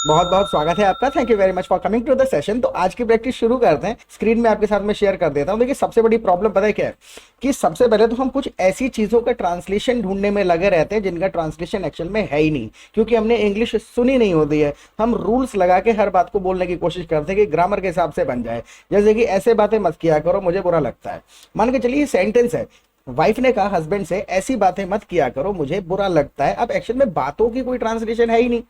बहुत बहुत स्वागत है आपका। Thank you very much for coming to the session. तो आज की प्रैक्टिस शुरू करते हैं। स्क्रीन में आपके साथ में शेयर कर देता हूं। देखिए, सबसे बड़ी प्रॉब्लम पता है क्या है कि सबसे पहले तो हम कुछ ऐसी चीजों का ट्रांसलेशन ढूंढने में लगे रहते हैं जिनका ट्रांसलेशन एक्चुअल में है ही नहीं, क्योंकि हमने इंग्लिश सुनी नहीं होती है। हम रूल्स लगा के हर बात को बोलने की कोशिश करते हैं कि ग्रामर के हिसाब से बन जाए। जैसे कि ऐसे बातें मत किया करो, मुझे बुरा लगता है। मान के चलिए सेंटेंस है, वाइफ ने कहा हस्बैंड से ऐसी बातें मत किया करो, मुझे बुरा लगता है। अब एक्शन में बातों की कोई ट्रांसलेशन है ही नहीं।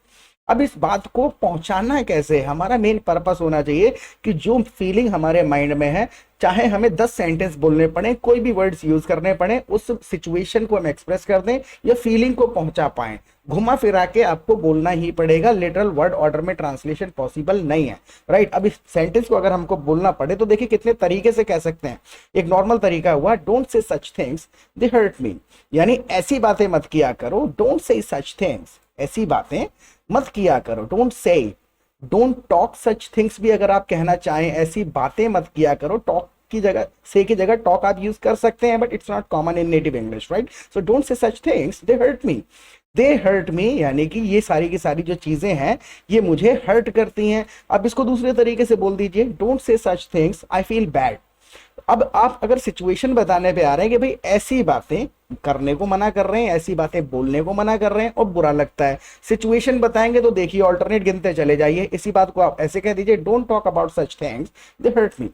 अब इस बात को पहुंचाना कैसे, हमारा मेन पर्पस होना चाहिए कि जो फीलिंग हमारे माइंड में है, चाहे हमें 10 सेंटेंस बोलने पड़े, कोई भी वर्ड्स यूज करने पड़े, उस सिचुएशन को हम एक्सप्रेस कर दें या फीलिंग को पहुंचा पाए। घुमा फिरा के आपको बोलना ही पड़ेगा। लिटरल वर्ड ऑर्डर में ट्रांसलेशन पॉसिबल नहीं है, राइट। अब इस सेंटेंस को अगर हमको बोलना पड़े तो देखिए कितने तरीके से कह सकते हैं। एक नॉर्मल तरीका हुआ, don't say such things they hurt me, यानी ऐसी बातें मत किया करो। डोंट से सच थिंग्स, ऐसी बातें मत किया करो। Don't say, don't talk such things भी अगर आप कहना चाहें, ऐसी बातें मत किया करो। टॉक की जगह, से की जगह टॉक आप यूज कर सकते हैं, but it's not common in native English, right. So don't say such things they hurt me. They hurt me यानी कि ये सारी की सारी जो चीजें हैं ये मुझे हर्ट करती हैं। अब इसको दूसरे तरीके से बोल दीजिए, don't say such things I feel bad. अब आप अगर सिचुएशन बताने पे आ रहे हैं कि भाई ऐसी बातें करने को मना कर रहे हैं, ऐसी बातें बोलने को मना कर रहे हैं और बुरा लगता है, सिचुएशन बताएंगे तो देखिए ऑल्टरनेट गिनते चले जाइए। इसी बात को आप ऐसे कह दीजिए, don't talk about such things they hurt me.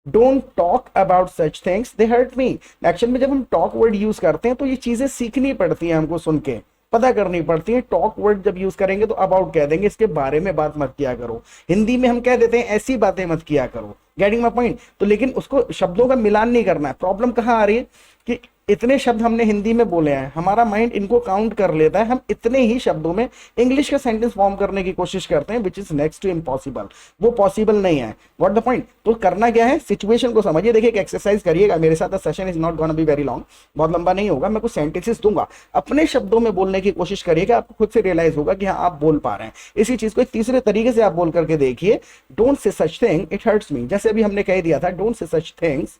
Don't talk about such things they hurt me. Action में जब हम टॉक वर्ड यूज करते हैं तो ये चीजें सीखनी पड़ती हैं, हमको सुन के पता करनी पड़ती है। टॉक वर्ड जब यूज करेंगे तो अबाउट कह देंगे, इसके बारे में बात मत किया करो। हिंदी में हम कह देते हैं ऐसी बातें मत किया करो, गेटिंग माय पॉइंट। तो लेकिन उसको शब्दों का मिलान नहीं करना है। प्रॉब्लम कहां आ रही है कि इतने शब्द हमने हिंदी में बोले हैं, हमारा माइंड इनको काउंट कर लेता है, हम इतने ही शब्दों में इंग्लिश का सेंटेंस फॉर्म करने की कोशिश करते हैं, which is next to impossible. वो पॉसिबल नहीं है। What the point. तो करना क्या है, सिचुएशन को समझिए। देखिए एक एक्सरसाइज करिएगा मेरे साथ। The session is not gonna be very long, बहुत लंबा नहीं होगा। मैं कुछ सेंटेंसेस दूंगा, अपने शब्दों में बोलने की कोशिश करिएगा। आपको खुद से रियलाइज होगा कि हाँ आप बोल पा रहे हैं। इसी चीज को एक तीसरे तरीके से आप बोल करके देखिए, don't say such thing it hurts me. जैसे अभी हमने कह दिया था, don't say such things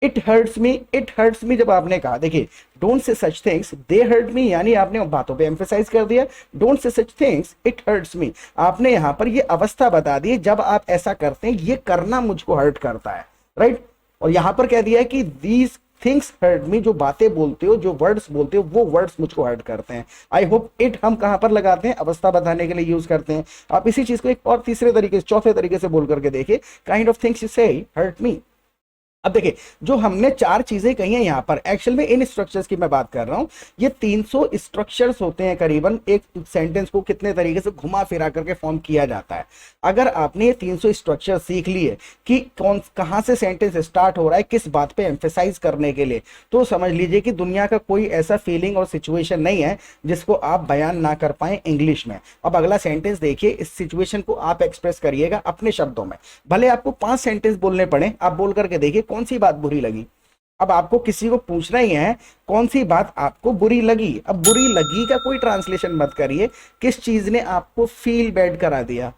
it hurts me. It hurts me जब आपने कहा, देखिए don't say such things they hurt me, यानी आपने बातों पे एम्फेसाइज कर दिया। Don't say such things it hurts me, आपने यहां पर ये अवस्था बता दी, जब आप ऐसा करते हैं ये करना मुझको हर्ट करता है, राइट। और यहां पर कह दिया है कि दीज थिंग्स हर्ट मी, जो बातें बोलते हो, जो वर्ड्स बोलते हो, वो वर्ड्स मुझको हर्ट करते हैं। आई होप इट हम कहां पर लगाते हैं, अवस्था बताने के लिए यूज करते हैं। आप इसी चीज को एक और तीसरे तरीके से, चौथे तरीके से बोल करके देखिए, काइंड ऑफ थिंग्स यू से हर्ट मी। अब देखिए जो हमने चार चीजें कही हैं यहां पर, एक्चुअल में इन स्ट्रक्चर्स की मैं बात कर रहा हूं। ये 300 स्ट्रक्चर्स होते हैं करीबन। एक सेंटेंस को कितने तरीके से घुमा फिरा करके फॉर्म किया जाता है। अगर आपने ये 300 स्ट्रक्चर सीख लिए कि कौन कहां से सेंटेंस स्टार्ट हो रहा है, किस बात पे एम्फेसाइज करने के लिए, तो समझ लीजिए कि दुनिया का कोई ऐसा फीलिंग और सिचुएशन नहीं है जिसको आप बयान ना कर पाए इंग्लिश में। अब अगला सेंटेंस देखिए, इस सिचुएशन को आप एक्सप्रेस करिएगा अपने शब्दों में। भले आपको 5 सेंटेंस बोलने पड़े, आप बोल करके देखिए कौन सी बात बुरी लगी। अब आपको किसी को पूछना ही है कौन सी बात आपको बुरी लगी। अब बुरी लगी का कोई ट्रांसलेशन मत करिए, किस चीज ने आपको फील बैड करा दिया,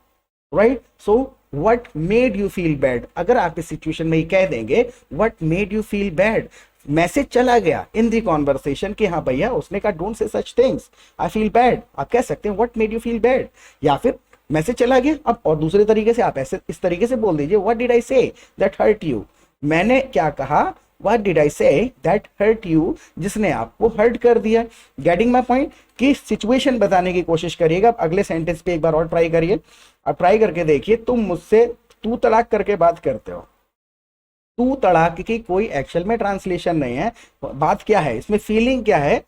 right. So what made you feel bad, अगर आप इस सिचुएशन में ही कह देंगे what made you feel bad, message चला गया इन दी कॉन्वर्सेशन कि हाँ भैया उसने कहा don't say such things I feel bad, आप कह सकते हैं what made you feel bad. या फिर मैसेज चला गया, अब और दूसरे तरीके से आप ऐसे इस तरीके से बोल दीजिए, what did I say that hurt you, मैंने क्या कहा, what did I say that hurt you, जिसने आपको हर्ट कर दिया। Getting my point. कि सिचुएशन बताने की कोशिश करिएगा। अब अगले सेंटेंस पे एक बार और ट्राई करिए। अब ट्राई करके देखिए, तुम मुझसे तू तड़ाक करके बात करते हो। तू तड़ाक की कोई एक्चुअल में ट्रांसलेशन नहीं है। बात क्या है इसमें, फीलिंग क्या है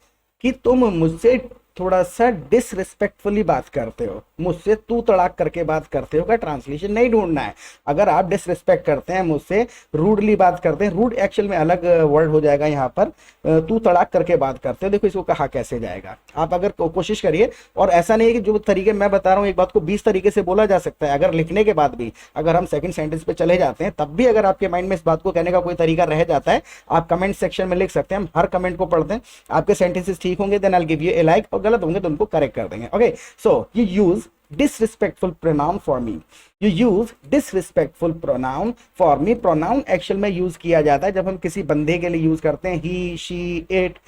कि तुम मुझसे थोड़ा सा डिसरिस्पेक्टफुली बात करते हो, मुझसे तू तड़ाक करके बात करते हो का ट्रांसलेशन नहीं ढूंढना है। अगर आप डिसरिस्पेक्ट करते हैं, मुझसे रूडली बात करते हैं, रूड एक्चुअल में अलग वर्ड हो जाएगा यहाँ पर, तू तड़ाक करके बात करते हो, देखो इसको कहा कैसे जाएगा। आप अगर कोशिश करिए, और ऐसा नहीं है कि जो तरीके मैं बता रहा हूँ एक बात को 20 तरीके से बोला जा सकता है। अगर लिखने के बाद भी अगर हम सेकंड सेंटेंस पे चले जाते हैं, तब भी अगर आपके माइंड में इस बात को कहने का कोई तरीका रह जाता है, आप कमेंट सेक्शन में लिख सकते हैं। हम हर कमेंट को पढ़ते हैं। आपके सेंटेंसेस ठीक होंगे then I will give you a like, और गलत होंगे तो उनको करेक्ट कर देंगे। Okay, so you use disrespectful pronoun for me, you use disrespectful pronoun for me। pronoun actual में यूज किया जाता है जब हम किसी बंदे के लिए यूज करते हैं, he she it,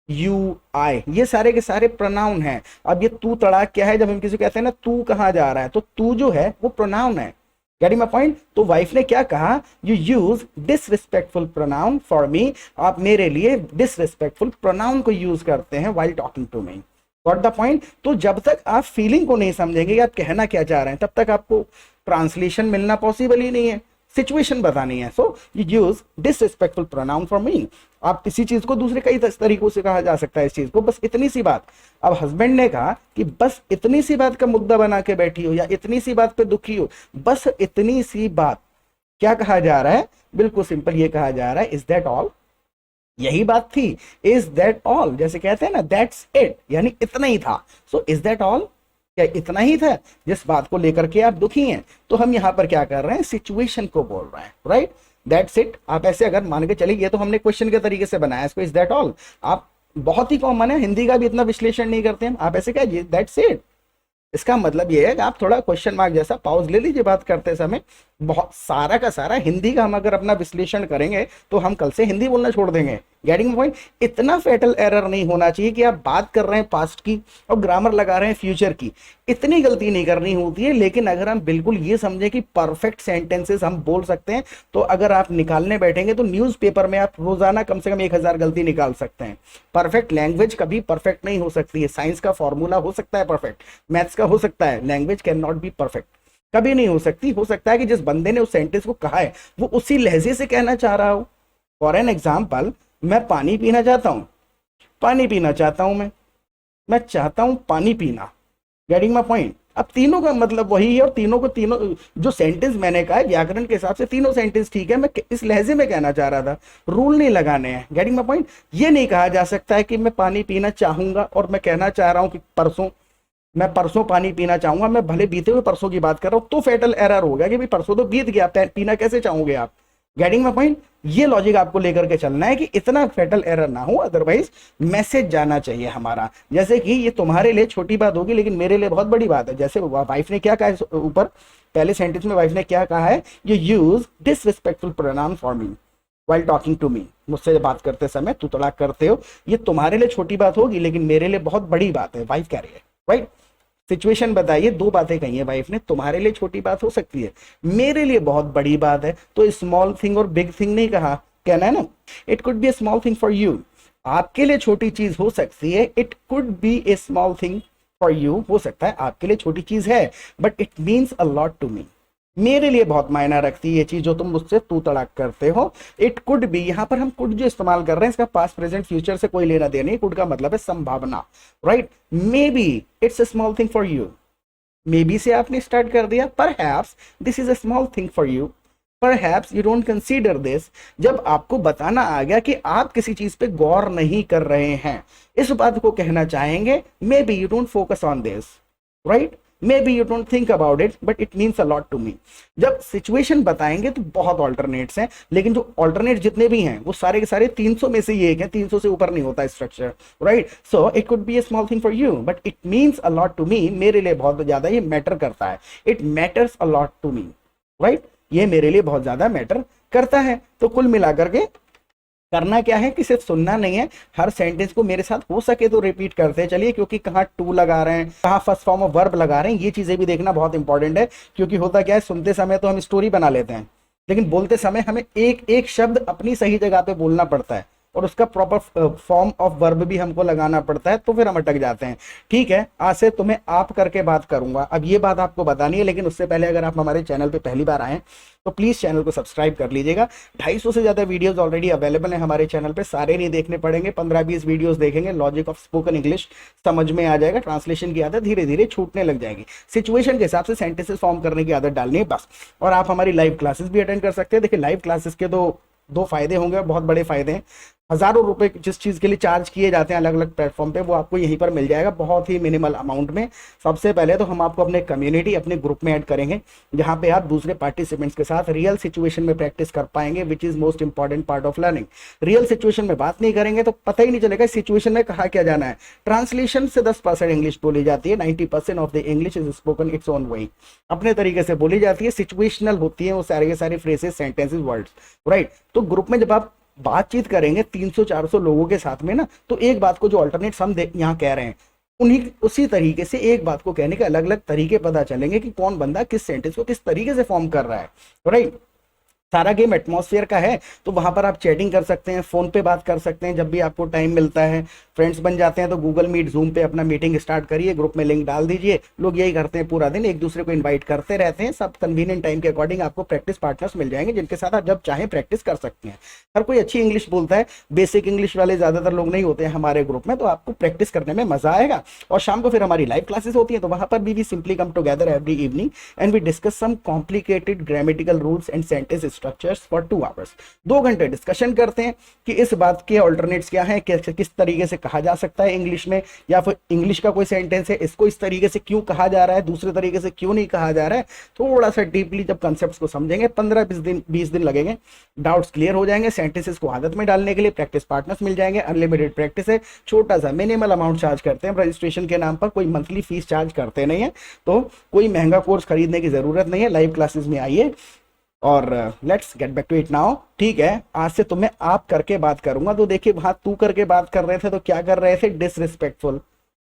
यू, आई, ये सारे के सारे प्रोनाउन हैं। अब ये तू तड़ाक क्या है? जब हम किसी को कहते हैं ना तू कहाँ जा रहा है, तो तू जो है वो प्रोनाउन है। Getting my point? तो वाइफ ने क्या कहा? You use disrespectful pronoun for me. आप मेरे लिए डिसरिस्पेक्टफुल प्रोनाउन को यूज करते हैं while talking to me. Got the point? तो जब तक आप फीलिंग को नहीं समझेंगे कि आप कहना क्या चाह रहे हैं, तब तक आपको ट्रांसलेशन मिलना पॉसिबल ही नहीं है। सिचुएशन बतानी है, सो you use disrespectful pronoun for me. आप किसी चीज को दूसरे कई तरीकों से कहा जा सकता है इस चीज को, बस इतनी सी बात। अब हस्बैंड ने कहा कि बस इतनी सी बात का मुद्दा बना के बैठी हो, या इतनी सी बात पे दुखी हो, बस इतनी सी बात। क्या कहा जा रहा है? बिल्कुल सिंपल ये कहा जा रहा है, इज दैट ऑल? यही बात थी, इज दैट ऑल। जैसे कहते हैं ना दैट्स इट, यानी इतना ही था। So is that all? क्या इतना ही था जिस बात को लेकर के आप दुखी हैं? तो हम यहां पर क्या कर रहे हैं? सिचुएशन को बोल रहे हैं, राइट? That's it. आप ऐसे अगर मान के चलिए, ये तो हमने क्वेश्चन के तरीके से बनाया इसको, इज दैट ऑल। आप बहुत ही कॉमन है, हिंदी का भी इतना विश्लेषण नहीं करते हैं, आप ऐसे क्या, दैट्स इट। इसका मतलब ये है कि आप थोड़ा क्वेश्चन मार्क जैसा पॉज ले लीजिए बात करते समय। बहुत सारा का सारा हिंदी का हम अगर अपना विश्लेषण करेंगे तो हम कल से हिंदी बोलना छोड़ देंगे। Getting point? इतना फेटल एरर नहीं होना चाहिए कि आप बात कर रहे हैं पास्ट की और ग्रामर लगा रहे हैं फ्यूचर की। इतनी गलती नहीं करनी होती है। लेकिन अगर हम बिल्कुल ये समझे कि परफेक्ट सेंटेंसेस हम बोल सकते हैं, तो अगर आप निकालने बैठेंगे तो न्यूज़पेपर में आप रोजाना कम से कम 1000 गलती निकाल सकते हैं। परफेक्ट लैंग्वेज कभी परफेक्ट नहीं हो सकती है। साइंस का फॉर्मूला हो सकता है परफेक्ट, मैथ्स का हो सकता है, language can not be perfect, कभी नहीं हो सकती। हो सकता है कि जिस बंदे ने उस सेंटेंस को कहा है वो उसी लहजे से कहना चाह रहा हो। फॉर एन एग्जाम्पल, मैं पानी पीना चाहता हूं, पानी पीना चाहता हूं, मैं चाहता हूं पानी पीना। Getting my point? अब तीनों का मतलब वही है, और तीनों को तीनों जो सेंटेंस मैंने कहा है व्याकरण के हिसाब से तीनों सेंटेंस ठीक है। मैं इस लहजे में कहना चाह रहा था, रूल नहीं लगाने हैं। Getting my point? ये नहीं कहा जा सकता है कि मैं पानी पीना चाहूंगा और मैं कहना चाह रहा हूं कि परसों, मैं परसों पानी पीना चाहूंगा, मैं भले बीते हुए परसों की बात कर रहा हूं, तो फेटल एरर हो गया कि भाई परसों तो बीत गया, पीना कैसे चाहोगे आप? Getting my point? ये लॉजिक आपको लेकर के चलना है कि इतना फेटल एरर ना हो, अदरवाइज मैसेज जाना चाहिए हमारा। जैसे कि ये तुम्हारे लिए छोटी बात होगी लेकिन मेरे लिए बहुत बड़ी बात है। जैसे वाइफ ने क्या कहा है ऊपर पहले सेंटेंस में, वाइफ ने क्या कहा है? You use disrespectful pronoun for me while talking to me. मुझसे बात करते समय तू तड़ाक करते हो, ये तुम्हारे लिए छोटी बात होगी लेकिन मेरे लिए बहुत बड़ी बात है, वाइफ कह रही है, राइट? सिचुएशन बताइए, दो बातें कही है वाइफ ने, तुम्हारे लिए छोटी बात हो सकती है, मेरे लिए बहुत बड़ी बात है। तो स्मॉल थिंग और बिग थिंग नहीं कहा, कहना है ना, it could be a small thing for you. आपके लिए छोटी चीज हो सकती है, it could be a small thing for you, हो सकता है आपके लिए छोटी चीज है, but it means a lot to me. मेरे लिए बहुत मायना रखती है ये चीज जो तुम मुझसे तू तड़ाक करते हो। इट कुड बी, यहां पर हम कुड जो इस्तेमाल कर रहे हैं इसका पास्ट प्रेजेंट फ्यूचर से कोई लेना देना नहीं। कुड का मतलब है संभावना, right? May be it's a small thing for you. May be से आपने स्टार्ट कर दिया। Perhaps this is a small thing for you, perhaps you don't consider this. जब आपको बताना आ गया कि आप किसी चीज पे गौर नहीं कर रहे हैं, इस बात को कहना चाहेंगे maybe you don't focus on this, right? Maybe you don't think about it but it means a lot to me. जब सिचुएशन बताएंगे तो बहुत ऑल्टरनेट्स हैं, लेकिन जो ऑल्टरनेट जितने भी हैं वो सारे के सारे 300 में से ही एक है, 300 से ऊपर नहीं होता structure, right? So it could be a small thing for you but it means a lot to me. मेरे लिए बहुत ज्यादा ये मैटर करता है, it matters a lot to me, right? ये मेरे लिए बहुत ज्यादा मैटर करता है। तो कुल मिलाकर के करना क्या है कि सिर्फ सुनना नहीं है, हर सेंटेंस को मेरे साथ हो सके तो रिपीट करते चलिए, क्योंकि कहाँ टू लगा रहे हैं, कहाँ फर्स्ट फॉर्म ऑफ वर्ब लगा रहे हैं, ये चीजें भी देखना बहुत इंपॉर्टेंट है। क्योंकि होता क्या है, सुनते समय तो हम स्टोरी बना लेते हैं, लेकिन बोलते समय हमें एक एक शब्द अपनी सही जगह पे बोलना पड़ता है और उसका प्रॉपर फॉर्म ऑफ वर्ब भी हमको लगाना पड़ता है, तो फिर हम अटक जाते हैं। ठीक है, आज से तुम्हें आप करके बात करूंगा। अब ये बात आपको बतानी है, लेकिन उससे पहले अगर आप हमारे चैनल पे पहली बार आए तो प्लीज चैनल को सब्सक्राइब कर लीजिएगा। 250 से ज्यादा वीडियोस ऑलरेडी अवेलेबल है हमारे चैनल पे, सारे नहीं देखने पड़ेंगे, 15-20 वीडियोस देखेंगे, लॉजिक ऑफ स्पोकन इंग्लिश समझ में आ जाएगा, ट्रांसलेशन की आदत धीरे धीरे छूटने लग जाएगी, सिचुएशन के हिसाब से सेंटेंसेस फॉर्म करने की आदत डालनी है बस। और आप हमारी लाइव क्लासेस भी अटेंड कर सकते हैं। देखिए लाइव क्लासेस के दो फायदे होंगे, बहुत बड़े फायदे हैं। हजारों रुपए जिस चीज के लिए चार्ज किए जाते हैं अलग अलग प्लेटफॉर्म पे, वो आपको यहीं पर मिल जाएगा बहुत ही मिनिमल अमाउंट में। सबसे पहले तो हम आपको अपने कम्युनिटी, अपने ग्रुप में ऐड करेंगे, जहां पे आप दूसरे पार्टिसिपेंट्स के साथ रियल सिचुएशन में प्रैक्टिस कर पाएंगे, which is most important part of learning. Real situation में बात नहीं करेंगे तो पता ही नहीं चलेगा सिचुएशन में कहा क्या जाना है। ट्रांसलेशन से 10% इंग्लिश बोली जाती है, 90% of the English is spoken its own way, अपने तरीके से बोली जाती है। सिचुएशनल होती है वो सारे के सारे फ्रेजेस, सेंटेंसेस, वर्ड्स, राइट? तो ग्रुप में जब आप बातचीत करेंगे 300-400 लोगों के साथ में ना, तो एक बात को जो अल्टरनेट हम यहाँ कह रहे हैं उन्हीं उसी तरीके से एक बात को कहने के अलग अलग तरीके पता चलेंगे कि कौन बंदा किस सेंटेंस को किस तरीके से फॉर्म कर रहा है, राइट। सारा गेम एटमॉस्फेयर का है, तो वहां पर आप चैटिंग कर सकते हैं, फोन पे बात कर सकते हैं जब भी आपको टाइम मिलता है। फ्रेंड्स बन जाते हैं तो गूगल मीट, जूम पे अपना मीटिंग स्टार्ट करिए, ग्रुप में लिंक डाल दीजिए। लोग यही करते हैं, पूरा दिन एक दूसरे को इन्वाइट करते रहते हैं। सब कन्वीनियंट टाइम के अकॉर्डिंग आपको प्रैक्टिस पार्टनर्स मिल जाएंगे जिनके साथ आप जब चाहें प्रैक्टिस कर सकते हैं। हर कोई अच्छी इंग्लिश बोलता है, बेसिक इंग्लिश वाले ज्यादातर लोग नहीं होते हैं हमारे ग्रुप में, तो आपको प्रैक्टिस करने में मजा आएगा। और शाम को फिर हमारी लाइव क्लासेस होती है, तो वहां पर भी we simply come together every evening and we discuss some complicated grammatical rules and sentence structures for 2 hours. 2 घंटे डिस्कशन करते हैं कि इस बात के ऑल्टरनेट्स क्या हैं, किस तरीके से कहा जा सकता है इंग्लिश में, या फिर इंग्लिश का कोई सेंटेंस है इसको इस तरीके से क्यों कहा जा रहा है, दूसरे तरीके से क्यों नहीं कहा जा रहा है। थोड़ा सा डीपली जब कॉन्सेप्ट्स को समझेंगे, 15-20 दिन लगेंगे, डाउट्स क्लियर हो जाएंगे। सेंटेंसेस को आदत में डालने के लिए प्रैक्टिस पार्टनर्स मिल जाएंगे। अनलिमिटेड प्रैक्टिस है, छोटा सा मिनिमल अमाउंट चार्ज करते हैं रजिस्ट्रेशन के नाम पर, कोई मंथली फीस चार्ज करते नहीं है, तो कोई महंगा कोर्स खरीदने की जरूरत नहीं है। लाइव क्लासेस में आइए और let's get back to it now. ठीक है, आज से तुम्हें आप करके बात करूंगा। तो देखिए वहां तू करके बात कर रहे थे तो क्या कर रहे थे, डिसरिस्पेक्टफुल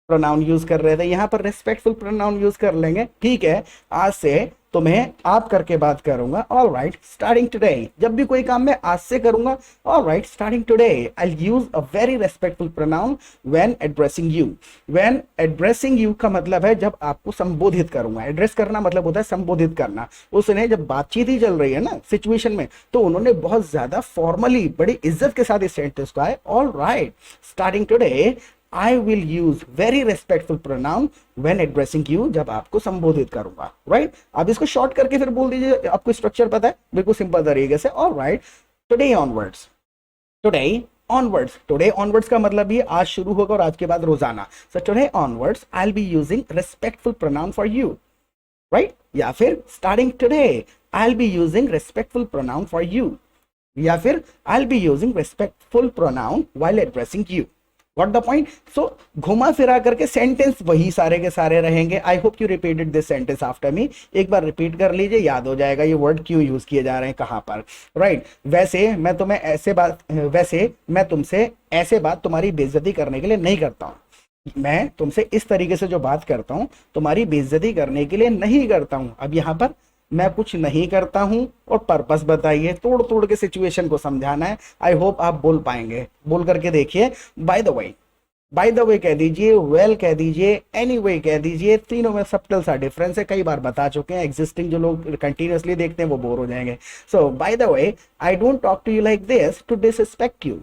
प्रोनाउन यूज कर रहे थे, यहां पर रिस्पेक्टफुल प्रोनाउन यूज कर लेंगे। ठीक है, आज से तुम्हें आप करके बात करूंगा। ऑल राइट, स्टार्टिंग टुडे, जब भी कोई काम मैं आज से करूंगा, all right, starting today I use a very respectful pronoun when addressing you. When addressing you का मतलब है जब आपको संबोधित करूंगा। एड्रेस करना मतलब होता है संबोधित करना। उसने जब बातचीत ही चल रही है ना सिचुएशन में, तो उन्होंने बहुत ज्यादा फॉर्मली बड़ी इज्जत के साथ इस सेंटेंस को आए, all right, starting today I will use very respectful pronoun when addressing you, जब आपको संबोधित करूंगा, राइट। अब इसको शॉर्ट करके फिर बोल दीजिए, आपको स्ट्रक्चर पता है बिल्कुल सिंपल तरीके से। All right, today onwards, today onwards, today onwards का मतलब ये आज शुरू होगा और आज के बाद रोजाना। So today onwards I will be using respectful pronoun for you, right. या फिर starting today I will be using respectful pronoun for you, या फिर I will be using respectful pronoun while addressing you. Got the point? So घुमा फिरा करके sentence वही सारे के सारे रहेंगे। I hope you repeated this sentence after me. एक बार रिपीट कर लीजिए, याद हो जाएगा ये वर्ड क्यों यूज किए जा रहे हैं, कहां पर, राइट। वैसे मैं तुमसे ऐसे बात तुम्हारी बेइज्जती करने के लिए नहीं करता हूं। मैं तुमसे इस तरीके से जो बात करता हूं तुम्हारी बेइज्जती करने के लिए नहीं करता हूं। अब यहां पर मैं कुछ नहीं करता हूं और पर्पस बताइए, तोड़ तोड़ के सिचुएशन को समझाना है। आई होप आप बोल पाएंगे, बोल करके देखिए। बाय द वे कह दीजिए, वेल कह दीजिए, एनीवे कह दीजिए, तीनों में सब्टल सा डिफरेंस है, कई बार बता चुके हैं। एग्जिस्टिंग जो लोग कंटिन्यूअसली देखते हैं वो बोर हो जाएंगे। So by the way, I don't talk to you like this to disrespect you.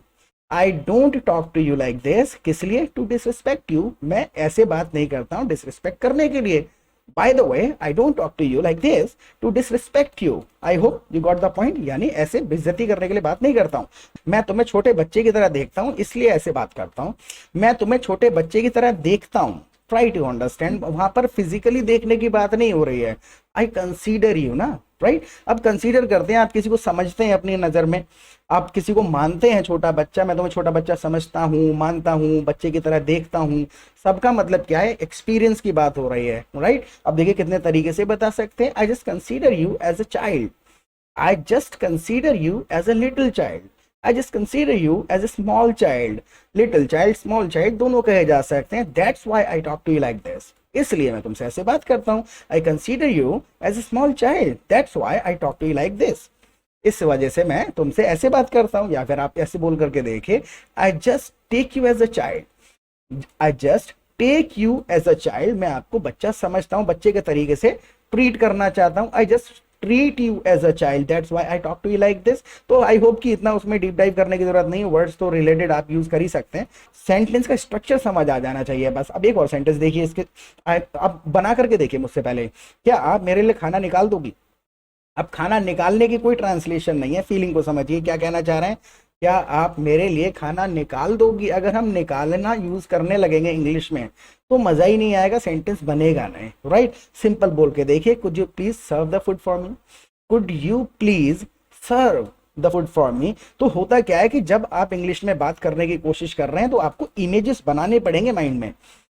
I don't talk to you like this, किस लिए, टू डिसरिस्पेक्ट यू, मैं ऐसे बात नहीं करता हूं डिसरिस्पेक्ट करने के लिए। By the way, I don't talk to you like this to disrespect you. I hope you got the point. यानी ऐसे बेइज्जती करने के लिए बात नहीं करता हूं। मैं तुम्हें छोटे बच्चे की तरह देखता हूं, इसलिए ऐसे बात करता हूं। मैं तुम्हें छोटे बच्चे की तरह देखता हूं। ट्राई टू अंडरस्टैंड, वहां पर फिजिकली देखने की बात नहीं हो रही है। आई कंसीडर यू ना, राइट। अब कंसीडर करते हैं, आप किसी को समझते हैं अपनी नजर में, आप किसी को मानते हैं छोटा बच्चा। मैं तुम्हें छोटा बच्चा समझता हूं, मानता हूं, बच्चे की तरह देखता हूं। सबका मतलब क्या है, एक्सपीरियंस की बात हो रही है, राइट। अब देखिए कितने तरीके से बता सकते हैं। I just consider you as a child, I just consider you as a little child, I just consider you as a small child. Little child, small child दोनों कहे जा सकते हैं। That's why I talk to you like this, इसलिए मैं तुमसे ऐसे बात करता हूं। I consider you as a small child, that's why I talk to you like this, इस वजह से मैं तुमसे ऐसे बात करता हूं। या फिर आप ऐसे बोल करके देखिए, I just take you as a child, I just take you as a child, मैं आपको बच्चा समझता हूं, बच्चे के तरीके से ट्रीट करना चाहता हूं। I just treat you as a child, that's why I talk to you like this. तो आई होप कि इतना उसमें डीप डाइव करने की जरूरत नहीं है, वर्ड्स तो रिलेटेड आप यूज कर ही सकते हैं। सेंटेंस का स्ट्रक्चर समझ आ जाना चाहिए बस। अब एक और सेंटेंस देखिए, इसके आप बना करके देखिए मुझसे पहले। क्या आप मेरे लिए खाना निकाल दोगी? अब खाना निकालने की कोई ट्रांसलेशन नहीं है, फीलिंग को समझिए क्या कहना चाह रहे हैं। क्या आप मेरे लिए खाना निकाल दोगी? अगर हम निकालना यूज करने लगेंगे इंग्लिश में तो मजा ही नहीं आएगा, सेंटेंस बनेगा नहीं, राइट। सिंपल बोल के देखिए, could you please serve the food for me, could you please serve the food for me. तो होता क्या है कि जब आप इंग्लिश में बात करने की कोशिश कर रहे हैं तो आपको इमेजेस बनाने पड़ेंगे माइंड में।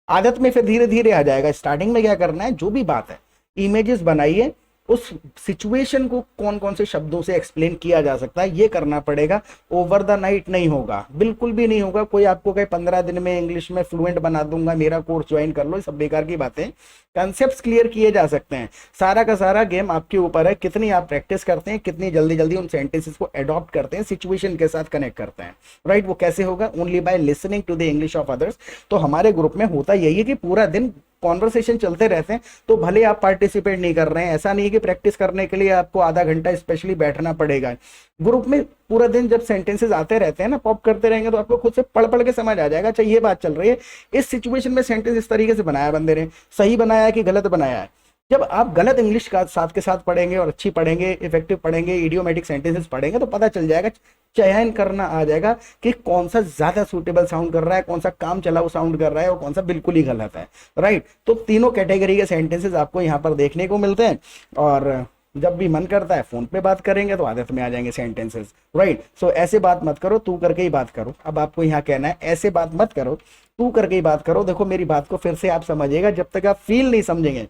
आदत में फिर धीरे धीरे आ जाएगा। स्टार्टिंग में क्या करना है, जो भी बात है इमेजेस बनाइए, उस सिचुएशन को कौन कौन से शब्दों से एक्सप्लेन किया जा सकता है, ये करना पड़ेगा। ओवर द नाइट नहीं होगा, बिल्कुल भी नहीं होगा। कोई आपको कहे 15 दिन में इंग्लिश में फ्लुएंट बना दूंगा, मेरा कोर्स ज्वाइन कर लो, ये सब बेकार की बातें। कॉन्सेप्ट्स क्लियर किए जा सकते हैं। सारा का सारा गेम आपके ऊपर है, कितनी आप प्रैक्टिस करते हैं, कितनी जल्दी जल्दी उन सेंटेंसेस को अडॉप्ट करते हैं, सिचुएशन के साथ कनेक्ट करते हैं, राइट। वो कैसे होगा? Only by listening to the English of others. तो हमारे ग्रुप में होता यही है कि पूरा दिन कॉन्वर्सेशन चलते रहते हैं, तो भले आप पार्टिसिपेट नहीं कर रहे हैं, ऐसा नहीं है कि प्रैक्टिस करने के लिए आपको आधा घंटा स्पेशली बैठना पड़ेगा। ग्रुप में पूरा दिन जब सेंटेंसेस आते रहते हैं ना, पॉप करते रहेंगे, तो आपको खुद से पढ़ पढ़ के समझ आ जाएगा। अच्छा ये बात चल रही है, इस सिचुएशन में सेंटेंस इस तरीके से बनाया बंदे ने, सही बनाया है कि गलत बनाया है। जब आप गलत इंग्लिश का साथ के साथ पढ़ेंगे और अच्छी पढ़ेंगे, इफेक्टिव पढ़ेंगे, इडियोमेटिक सेंटेंसेस पढ़ेंगे, तो पता चल जाएगा, चयन करना आ जाएगा कि कौन सा ज्यादा सूटेबल साउंड कर रहा है, कौन सा काम चलाऊ साउंड कर रहा है और कौन सा बिल्कुल ही गलत है, राइट। तो तीनों कैटेगरी के सेंटेंसेस आपको यहाँ पर देखने को मिलते हैं। और जब भी मन करता है फोन पे बात करेंगे तो आदत में आ जाएंगे सेंटेंसेस, राइट। सो ऐसे बात मत करो, तू करके ही बात करो। अब आपको यहाँ कहना है ऐसे बात मत करो, तू करके ही बात करो। देखो मेरी बात को फिर से आप समझिएगा, जब तक आप फील नहीं समझेंगे,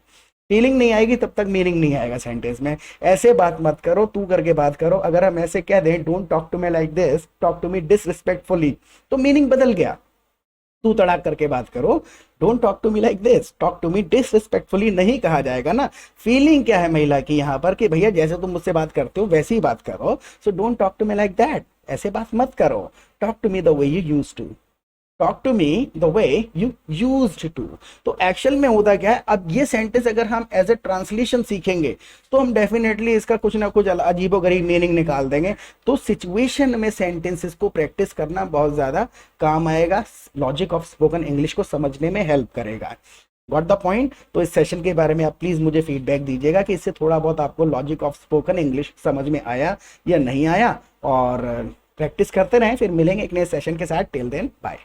फीलिंग नहीं आएगी, तब तक मीनिंग नहीं आएगा सेंटेंस में। ऐसे बात मत करो, तू करके बात करो। अगर हम ऐसे कह दें, don't talk to me like this, talk to me disrespectfully, तो मीनिंग बदल गया। तू तड़ाक करके बात करो, don't talk to me like this, talk to me disrespectfully नहीं कहा जाएगा ना। फीलिंग क्या है महिला की यहाँ पर कि भैया जैसे तुम मुझसे बात करते हो वैसे ही बात करो। So don't talk to me like that, ऐसे बात मत करो। Talk to me the way you used to, talk to me the way you used to. तो एक्चुअल में होता क्या है, अब ये सेंटेंस अगर हम एज ए ट्रांसलेशन सीखेंगे तो हम डेफिनेटली इसका कुछ ना कुछ अजीबोगरीब मीनिंग निकाल देंगे। तो सिचुएशन में सेंटेंसेस को प्रैक्टिस करना बहुत ज्यादा काम आएगा, लॉजिक ऑफ स्पोकन इंग्लिश को समझने में हेल्प करेगा। Got the point. तो इस सेशन के बारे में आप प्लीज मुझे फीडबैक दीजिएगा कि इससे थोड़ा बहुत आपको लॉजिक ऑफ स्पोकन इंग्लिश समझ में आया या नहीं आया, और प्रैक्टिस करते रहें। फिर मिलेंगे एक नए सेशन के साथ। Till then bye.